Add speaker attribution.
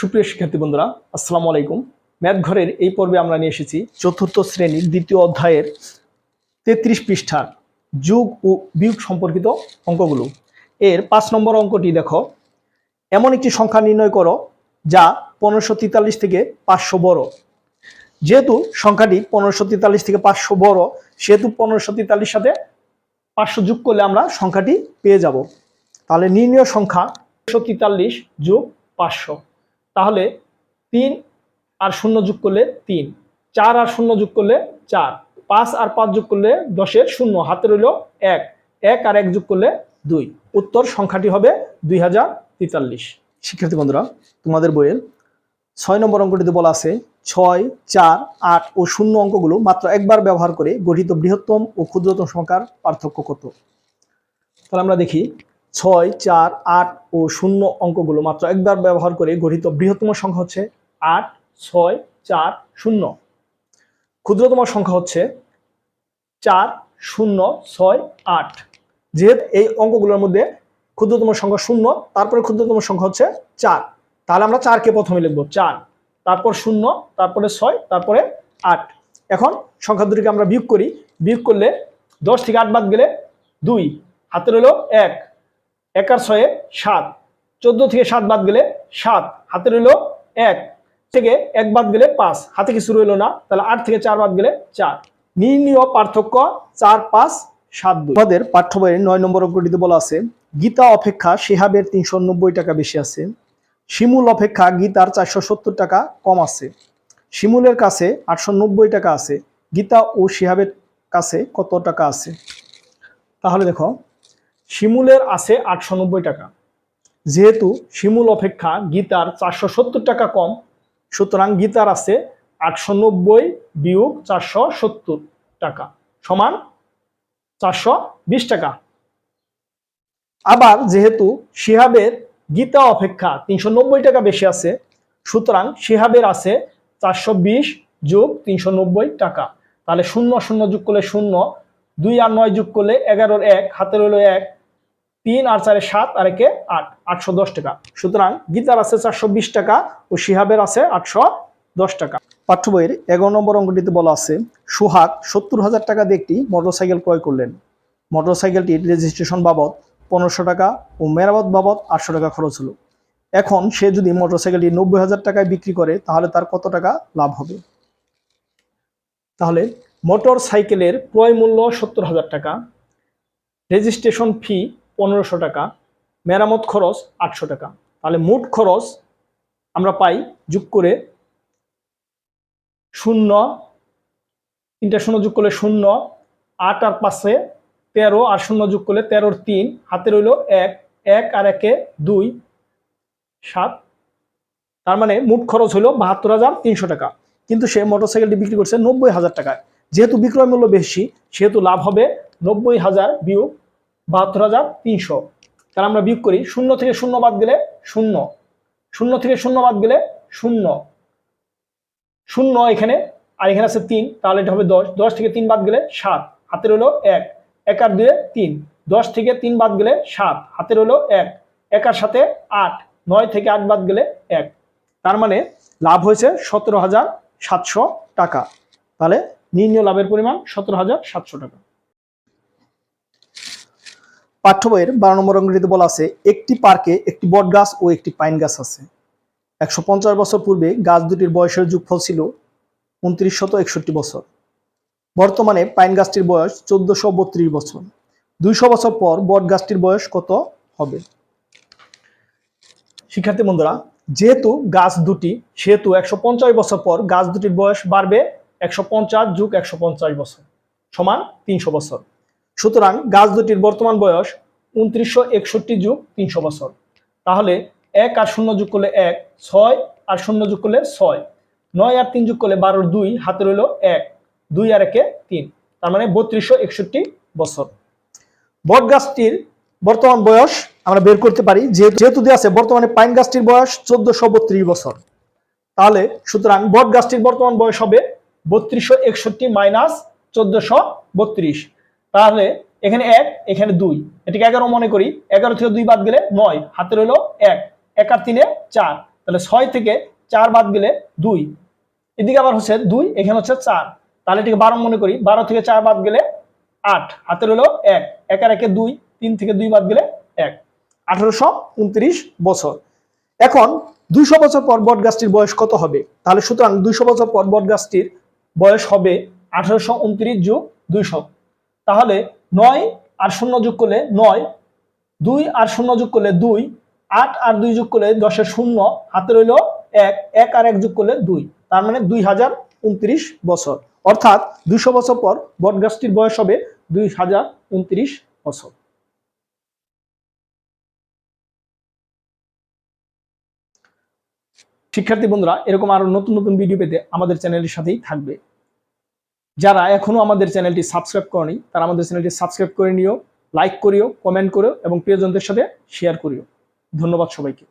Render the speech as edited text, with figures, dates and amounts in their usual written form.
Speaker 1: সুপ্রিয় শিক্ষার্থী বন্ধুরা, আসসালামু আলাইকুম। ম্যাথ ঘরের এই পর্বে আমরা নিয়ে এসেছি চতুর্থ শ্রেণীর দ্বিতীয় অধ্যায়ের 33 পৃষ্ঠার যোগ ও বিয়োগ সম্পর্কিত অঙ্কগুলো। এর 5 নম্বর অঙ্কটি দেখো, এমন একটি সংখ্যা নির্ণয় করো যা 1543 থেকে 500 বড়। যেহেতু সংখ্যাটি 1543 থেকে 500 বড়, সেহেতু 1543 সাথে 500 যোগ করলে আমরা সংখ্যাটি পেয়ে যাব। তাহলে নির্ণয় সংখ্যা 1543 যোগ 500। তাহলে 3 আর 0 যোগ করলে 3, 4 আর 0 যোগ করলে 4, 5 আর 5 যোগ করলে 10-এর 0, হাতে রইল 1, 1 আর 1 যোগ করলে 2। উত্তর সংখ্যাটি হবে 2043। শিক্ষার্থী বন্ধুরা, তোমাদের বইয়ের 6 নম্বর অঙ্কটিতে বলা আছে 6, 4, 8 ও 0 অঙ্কগুলো মাত্র একবার ব্যবহার করে গঠিত বৃহত্তম ও ক্ষুদ্রতম সংখ্যার পার্থক্য কত। তাহলে আমরা দেখি 6, 4, 8 ও 0 অঙ্কগুলো মাত্র একবার ব্যবহার করে গঠিত বৃহত্তম সংখ্যা হচ্ছে 8, 6, 4, 0। ক্ষুদ্রতম সংখ্যা হচ্ছে 4, 0, 6, 8। যেহেতু এই অঙ্কগুলোর মধ্যে ক্ষুদ্রতম সংখ্যা 0, তারপরে ক্ষুদ্রতম সংখ্যা হচ্ছে 4, তাহলে আমরা 4কে প্রথমে লিখব, 4, তারপর 0, তারপরে 6, তারপরে 8। এখন সংখ্যা দুটিকে আমরা বিয়োগ করি। বিয়োগ করলে 10 থেকে 8 বাদ গেলে 2, হাতে রইল 1, 1 আর 6 7, 14 থেকে 7 বাদ গেলে 7, হাতে রইল 1, থেকে 1 বাদ গেলে 5, হাতে কিছু রইল না, তাহলে 8 থেকে 4 বাদ গেলে 4। নির্ণীয় পার্থক্য 4, 5, 7, 2। আমাদের পাঠ্য বইয়ের 9 নম্বর অঙ্কটিতে বলা আছে গীতা অপেক্ষা শিহাবের 390 টাকা বেশি আছে, শিমুল অপেক্ষা গীতার 470 টাকা কম আছে। শিমুলের কাছে 890 টাকা আছে, গীতা ও শিহাবের কাছে কত টাকা আছে? তাহলে দেখো, শিমুলের আছে 890 টাকা। যেহেতু শিমুল অপেক্ষা গীতার 470 টাকা কম, সুতরাং গীতার আছে 890 বিয়োগ 470 টাকা সমান 420 টাকা। আবার যেহেতু শিহাবের গীতা অপেক্ষা 390 টাকা বেশি আছে, সুতরাং শিহাবের আছে 420 যোগ 390 টাকা। তাহলে 0 0 যোগ করলে 0, 2 আর 9 যোগ করলে 11-এর 1, হাতে রইল 1, 3 আর 4 7 আর 1 8, 810 টাকা। সুতরাং গীতার আছে 420 টাকা ও শিহাবের আছে 810 টাকা। পাঠ্য বইয়ের 11 নম্বর অঙ্কটিতে বলা আছে সোহাগ 70,000 টাকা দিয়ে একটি মোটরসাইকেল ক্রয় করলেন। মোটরসাইকেলটির রেজিস্ট্রেশন বাবদ 1500 টাকা ও মেরামত বাবদ 800 টাকা খরচ হলো। এখন সে যদি মোটরসাইকেলটি 90,000 টাকায় বিক্রি করে, তাহলে তার কত টাকা লাভ হবে? তাহলে মোটর সাইকেলের ক্রয় মূল্য 70,000 টাকা, রেজিস্ট্রেশন ফি 1500 টাকা, মেরামত খরচ 800 টাকা। তাহলে মোট খরচ আমরা পাই যোগ করে 0, 3টা 0 যোগ করলে 0, 8 আর 5 13 আর 0 যোগ করলে 13-এর 3, হাতে রইল 1, 1 আর 1 2, 7। তার মানে মোট খরচ হলো 72,300 টাকা। কিন্তু সে মোটরসাইকেলটি বিক্রি করছে 90,000 টাকায়। যেহেতু বিক্রয় মূল্য বেশি, সেহেতু লাভ হবে 90,000 বিয়োগ 72,300। তাহলে আমরা বিয়োগ করি, 0 থেকে 0 বাদ গেলে 0, 0 থেকে 0 বাদ গেলে 0, 0 এখানে, আর এখানে আছে 3, তাহলে এটা হবে 10, 10 থেকে 3 বাদ গেলে 7, হাতে রইল 1, 1 আর 2 3, 10 থেকে 3 বাদ গেলে 7, হাতে রইল 1, 1 আর 7 8, 9 থেকে 8 বাদ গেলে 1। তার মানে লাভ হয়েছে 17,700 টাকা। তাহলে নির্ণয় লাভের পরিমাণ 17,700 টাকা। পাঠ্য বইয়ের 12 নম্বর অঙ্কটিতে বলা আছে একটি পার্কে একটি বট গাছ ও একটি পাইন গাছ আছে। 150 বছর পূর্বে গাছ দুটির বয়সের যোগফল ছিল 2961 বছর। বর্তমানে পাইন গাছটির বয়স 1432 বছর। 200 বছর পর বট গাছটির বয়স কত হবে? শিক্ষার্থী বন্ধুরা, যেহেতু গাছ দুটি, সেহেতু 150 বছর পর গাছ দুটির বয়স বাড়বে 150 যোগ 150 বছর সমান 300 বছর। সুতরাং গাছ দুটির বর্তমান বয়স 2961 যোগ 300 বছর। তাহলে 1 আর 0 যোগ করলে 1, 6 আর 0 যোগ করলে 6, 9 আর 3 যোগ করলে 12-এর 2, হাতে রইল 1, 2 আর 1 3, তার মানে 3261 বছর। বট গাছটির বর্তমান বয়স আমরা বের করতে পারি, যেহেতু দেওয়া আছে বর্তমানে পাইন গাছটির বয়স 1432 বছর। তাহলে সুতরাং বট গাছটির বর্তমান বয়স হবে 3261 মাইনাস 1432। তাহলে এখানে 1, এখানে 2, এটাকে 11 মনে করি, 11 থেকে 2 বাদ গেলে 9, হাতে রইল 1, 1 আর 3 4, তাহলে 6 থেকে 4 বাদ গেলে 2, এদিকে আবার হচ্ছে 2, এখানে হচ্ছে 4, তাহলে এটাকে 12 মনে করি। 12 থেকে 4 বাদ গেলে 8, হাতের হলো 1, 1 আর 1 2, 3 থেকে 2 বাদ গেলে 1, 1829 বছর। এখন 200 বছর পর বট গাছটির বয়স কত হবে? তাহলে সুতরাং 200 বছর পর বট গাছটির বয়স হবে 1829 যোগ 200। তাহলে 9 আর 0 যোগ করলে 9, 2 আর 0 যোগ করলে 2, 8 আর 2 যোগ করলে 10 এর 0, হাতের হইল 1, 1 আর 1 যোগ করলে 2, তার মানে 2029 বছর। অর্থাৎ 200 বছর পর বট গাছটির বয়স হবে 2029 বছর। শিক্ষার্থী বন্ধুরা, এরকম আরো নতুন নতুন ভিডিও পেতে আমাদের চ্যানেলের সাথেই থাকবে। যারা এখনো আমাদের চ্যানেলটি সাবস্ক্রাইব করেনি তারা আমাদের চ্যানেলটি সাবস্ক্রাইব করে নিও, লাইক করিও, কমেন্ট করো এবং প্রিয়জনদের সাথে শেয়ার করিও। ধন্যবাদ সবাইকে।